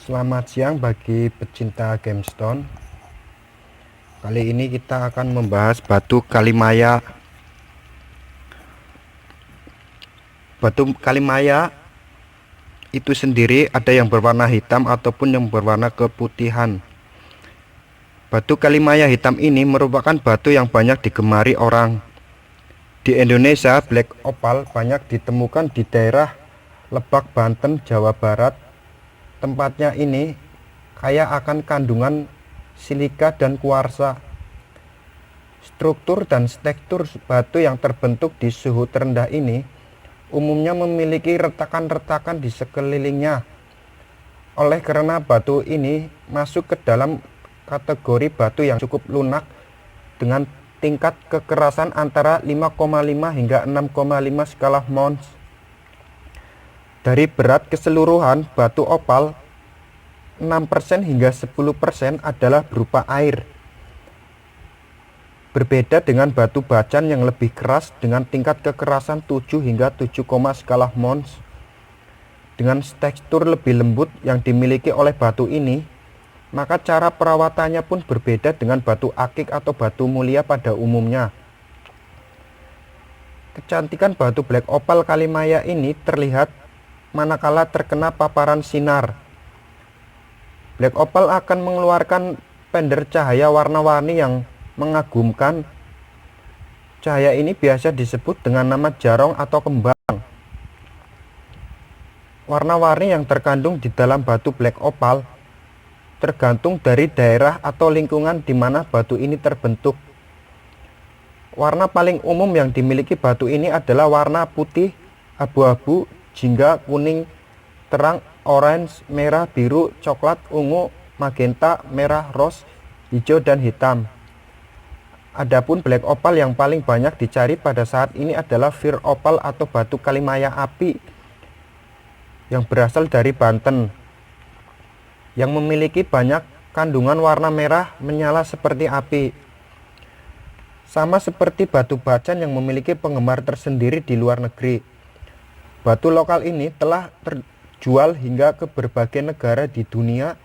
Selamat siang bagi pecinta gemstone. Kali ini kita akan membahas batu kalimaya. Batu kalimaya itu sendiri ada yang berwarna hitam ataupun yang berwarna keputihan. Batu kalimaya hitam ini merupakan batu yang banyak digemari orang. Di Indonesia, black opal banyak ditemukan di daerah Lebak, Banten, Jawa Barat. Tempatnya ini kaya akan kandungan silika dan kuarsa. Struktur dan tekstur batu yang terbentuk di suhu terendah ini umumnya memiliki retakan-retakan di sekelilingnya. Oleh karena batu ini masuk ke dalam kategori batu yang cukup lunak dengan tingkat kekerasan antara 5,5 hingga 6,5 skala Mohs. Dari berat keseluruhan batu opal, 6% hingga 10% adalah berupa air. Berbeda dengan batu bacan yang lebih keras dengan tingkat kekerasan 7 hingga 7, skala Mohs. Dengan tekstur lebih lembut yang dimiliki oleh batu ini, maka cara perawatannya pun berbeda dengan batu akik atau batu mulia pada umumnya. Kecantikan batu black opal kalimaya ini terlihat manakala terkena paparan sinar. Black opal akan mengeluarkan pender cahaya warna-warni yang mengagumkan. Cahaya ini biasa disebut dengan nama jarong atau kembang. Warna-warni yang terkandung di dalam batu black opal tergantung dari daerah atau lingkungan di mana batu ini terbentuk. Warna paling umum yang dimiliki batu ini adalah warna putih, abu-abu, jingga, kuning, terang, orange, merah, biru, coklat, ungu, magenta, merah, rose, hijau, dan hitam. Adapun black opal yang paling banyak dicari pada saat ini adalah fir opal atau batu kalimaya api yang berasal dari Banten, yang memiliki banyak kandungan warna merah menyala seperti api. Sama seperti batu bacan yang memiliki penggemar tersendiri di luar negeri, batu lokal ini telah terjual hingga ke berbagai negara di dunia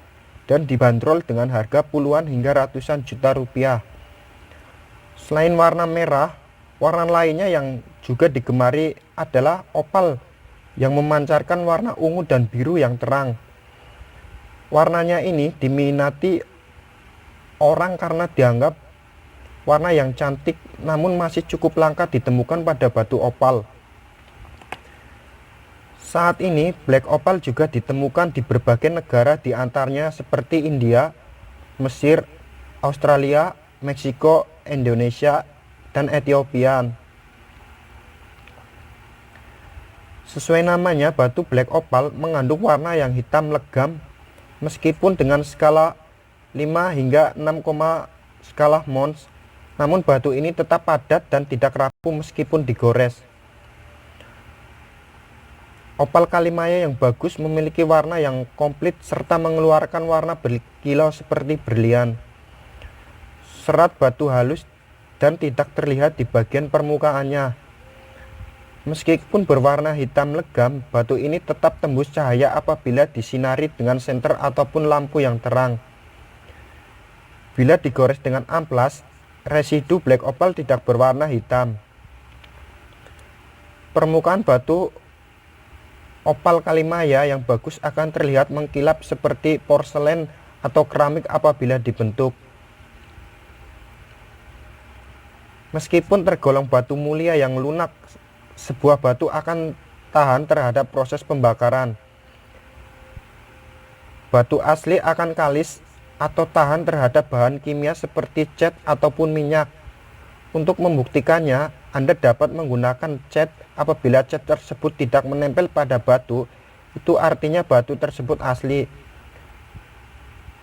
dan dibanderol dengan harga puluhan hingga ratusan juta rupiah. Selain warna merah, warna lainnya yang juga digemari adalah opal yang memancarkan warna ungu dan biru yang terang. Warnanya ini diminati orang karena dianggap warna yang cantik, namun masih cukup langka ditemukan pada batu opal. Saat ini black opal juga ditemukan di berbagai negara, di antaranya seperti India, Mesir, Australia, Meksiko, Indonesia, dan Ethiopia. Sesuai namanya, batu black opal mengandung warna yang hitam legam meskipun dengan skala 5 hingga 6, skala Mohs. Namun batu ini tetap padat dan tidak rapuh meskipun digores. Opal kalimaya yang bagus memiliki warna yang komplit serta mengeluarkan warna berkilau seperti berlian. Serat batu halus dan tidak terlihat di bagian permukaannya. Meskipun berwarna hitam legam, batu ini tetap tembus cahaya apabila disinari dengan senter ataupun lampu yang terang. Bila digores dengan amplas, residu black opal tidak berwarna hitam. Permukaan batu opal kalimaya yang bagus akan terlihat mengkilap seperti porselen atau keramik apabila dibentuk. Meskipun tergolong batu mulia yang lunak, sebuah batu akan tahan terhadap proses pembakaran. Batu asli akan kalis atau tahan terhadap bahan kimia seperti cat ataupun minyak. Untuk membuktikannya, Anda dapat menggunakan cat. Apabila cat tersebut tidak menempel pada batu, itu artinya batu tersebut asli.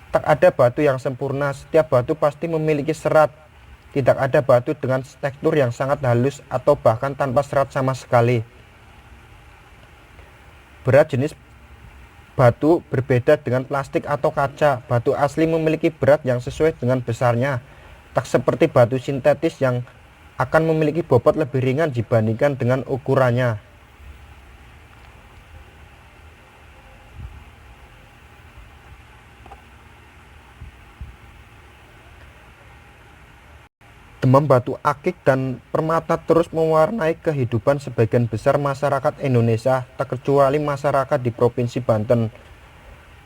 Tak ada batu yang sempurna, setiap batu pasti memiliki serat. Tidak ada batu dengan tekstur yang sangat halus atau bahkan tanpa serat sama sekali. Berat jenis batu berbeda dengan plastik atau kaca. Batu asli memiliki berat yang sesuai dengan besarnya, tak seperti batu sintetis yang akan memiliki bobot lebih ringan dibandingkan dengan ukurannya. Demam batu akik dan permata terus mewarnai kehidupan sebagian besar masyarakat Indonesia, tak kecuali masyarakat di Provinsi Banten.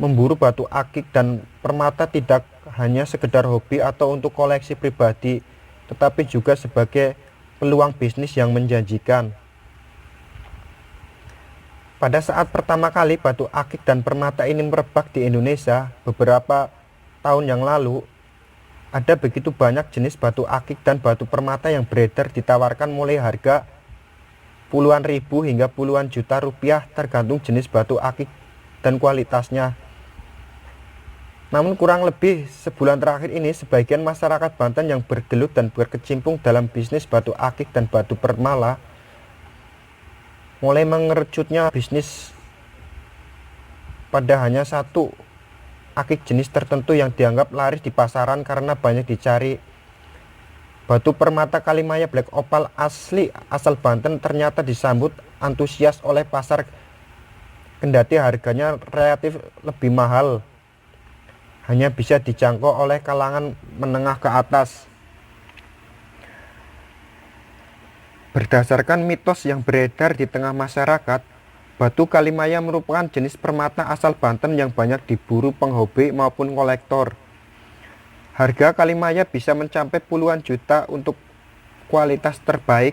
Memburu batu akik dan permata tidak hanya sekedar hobi atau untuk koleksi pribadi, tetapi juga sebagai peluang bisnis yang menjanjikan. Pada saat pertama kali batu akik dan permata ini merebak di Indonesia beberapa tahun yang lalu, ada begitu banyak jenis batu akik dan batu permata yang beredar, ditawarkan mulai harga puluhan ribu hingga puluhan juta rupiah tergantung jenis batu akik dan kualitasnya. Namun kurang lebih sebulan terakhir ini, sebagian masyarakat Banten yang bergelut dan berkecimpung dalam bisnis batu akik dan batu permata mulai mengerucutnya bisnis pada hanya satu akik jenis tertentu yang dianggap laris di pasaran karena banyak dicari. Batu permata Kalimaya Black Opal asli asal Banten ternyata disambut antusias oleh pasar, kendati harganya relatif lebih mahal, hanya bisa dijangkau oleh kalangan menengah ke atas. Berdasarkan mitos yang beredar di tengah masyarakat, batu Kalimaya merupakan jenis permata asal Banten yang banyak diburu penghobi maupun kolektor. Harga Kalimaya bisa mencapai puluhan juta untuk kualitas terbaik.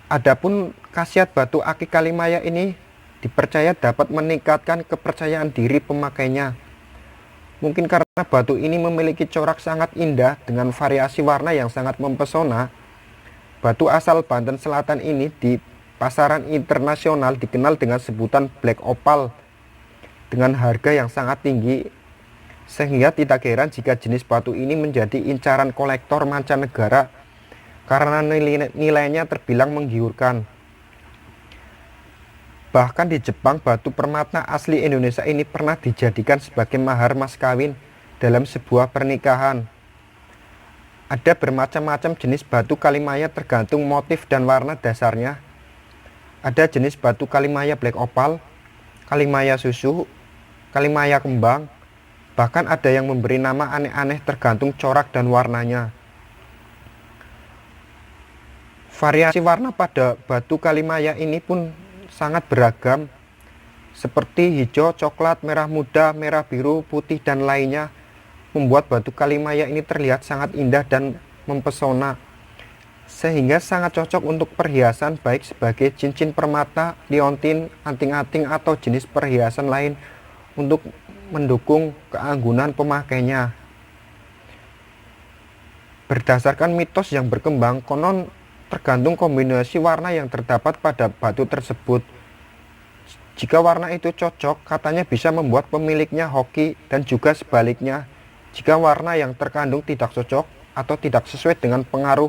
Adapun khasiat batu akik Kalimaya ini dipercaya dapat meningkatkan kepercayaan diri pemakainya. Mungkin karena batu ini memiliki corak sangat indah dengan variasi warna yang sangat mempesona, batu asal Banten Selatan ini di pasaran internasional dikenal dengan sebutan Black Opal dengan harga yang sangat tinggi, sehingga tidak heran jika jenis batu ini menjadi incaran kolektor mancanegara karena nilainya terbilang menggiurkan. Bahkan di Jepang, batu permata asli Indonesia ini pernah dijadikan sebagai mahar mas kawin dalam sebuah pernikahan. Ada bermacam-macam jenis batu Kalimaya tergantung motif dan warna dasarnya. Ada jenis batu Kalimaya Black Opal, Kalimaya susu, Kalimaya kembang, bahkan ada yang memberi nama aneh-aneh tergantung corak dan warnanya. Variasi warna pada batu Kalimaya ini pun sangat beragam, seperti hijau, coklat, merah muda, merah biru, putih, dan lainnya, membuat batu Kalimaya ini terlihat sangat indah dan mempesona, sehingga sangat cocok untuk perhiasan baik sebagai cincin permata, liontin, anting-anting, atau jenis perhiasan lain untuk mendukung keanggunan pemakainya. Berdasarkan mitos yang berkembang, konon tergantung kombinasi warna yang terdapat pada batu tersebut. Jika warna itu cocok, katanya bisa membuat pemiliknya hoki, dan juga sebaliknya, jika warna yang terkandung tidak cocok atau tidak sesuai dengan pengaruh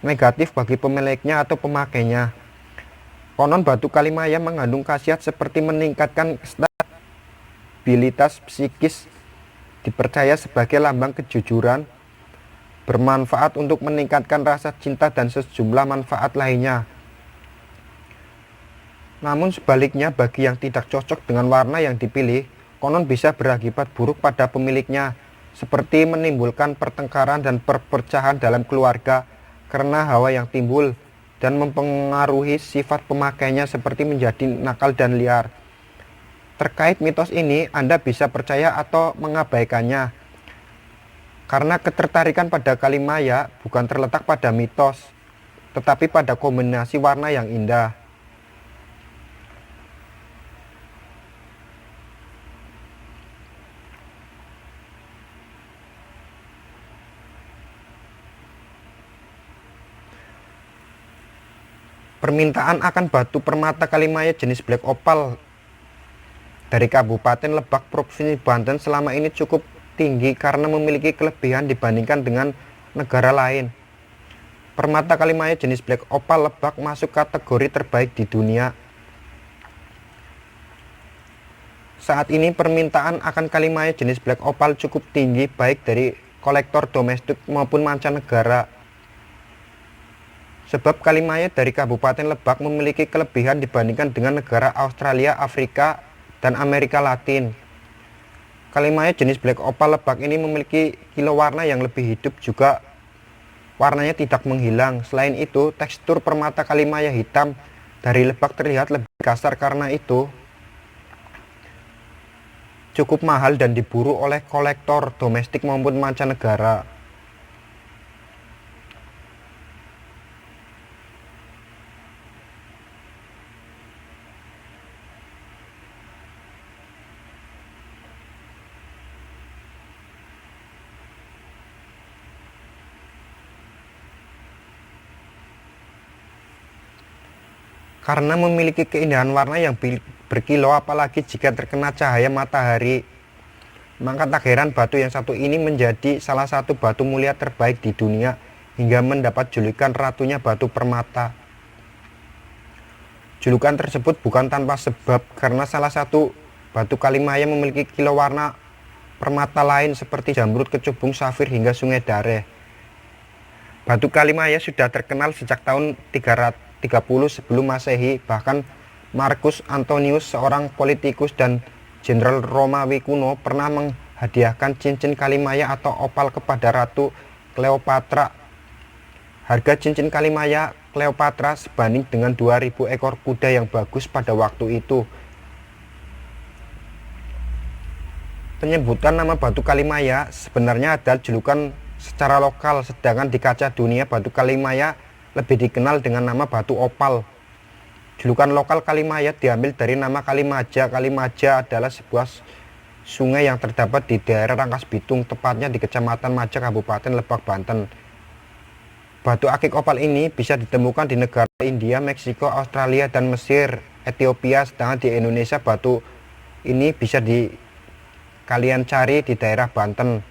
negatif bagi pemiliknya atau pemakainya. Konon batu Kalimaya mengandung khasiat seperti meningkatkan stabilitas psikis, dipercaya sebagai lambang kejujuran, bermanfaat untuk meningkatkan rasa cinta, dan sejumlah manfaat lainnya. Namun sebaliknya, bagi yang tidak cocok dengan warna yang dipilih, konon bisa berakibat buruk pada pemiliknya, seperti menimbulkan pertengkaran dan perpecahan dalam keluarga karena hawa yang timbul, dan mempengaruhi sifat pemakainya seperti menjadi nakal dan liar. Terkait mitos ini, Anda bisa percaya atau mengabaikannya, karena ketertarikan pada Kalimaya bukan terletak pada mitos, tetapi pada kombinasi warna yang indah. Permintaan akan batu permata Kalimaya jenis Black Opal dari Kabupaten Lebak, Provinsi Banten selama ini cukup tinggi karena memiliki kelebihan dibandingkan dengan negara lain. Permata Kalimaya jenis Black Opal Lebak masuk kategori terbaik di dunia. Saat ini permintaan akan Kalimaya jenis Black Opal cukup tinggi baik dari kolektor domestik maupun mancanegara. Sebab Kalimaya dari Kabupaten Lebak memiliki kelebihan dibandingkan dengan negara Australia, Afrika, dan Amerika Latin. Kalimaya jenis black opal lebak ini memiliki kilau warna yang lebih hidup, juga warnanya tidak menghilang. Selain itu, tekstur permata kalimaya hitam dari lebak terlihat lebih kasar, karena itu cukup mahal dan diburu oleh kolektor domestik maupun mancanegara. Karena memiliki keindahan warna yang berkilau, apalagi jika terkena cahaya matahari, maka tak heran batu yang satu ini menjadi salah satu batu mulia terbaik di dunia, hingga mendapat julukan ratunya batu permata. Julukan tersebut bukan tanpa sebab, karena salah satu batu Kalimaya memiliki kilau warna permata lain seperti jamrud, kecubung, safir, hingga sungai Dareh. Batu Kalimaya sudah terkenal sejak tahun 330 sebelum Masehi. Bahkan Marcus Antonius, seorang politikus dan jenderal Romawi kuno, pernah menghadiahkan cincin Kalimaya atau opal kepada Ratu Cleopatra. Harga cincin Kalimaya Cleopatra sebanding dengan 2000 ekor kuda yang bagus pada waktu itu. Penyebutan nama batu Kalimaya sebenarnya adalah julukan secara lokal, sedangkan di kaca dunia batu Kalimaya lebih dikenal dengan nama batu opal. Julukan lokal Kalimaya diambil dari nama Kalimaja. Kalimaja adalah sebuah sungai yang terdapat di daerah Rangkas Bitung, tepatnya di Kecamatan Maja, Kabupaten Lebak, Banten. Batu akik opal ini bisa ditemukan di negara India, Meksiko, Australia, dan Mesir, Ethiopia. Sedangkan di Indonesia batu ini bisa kalian cari di daerah Banten.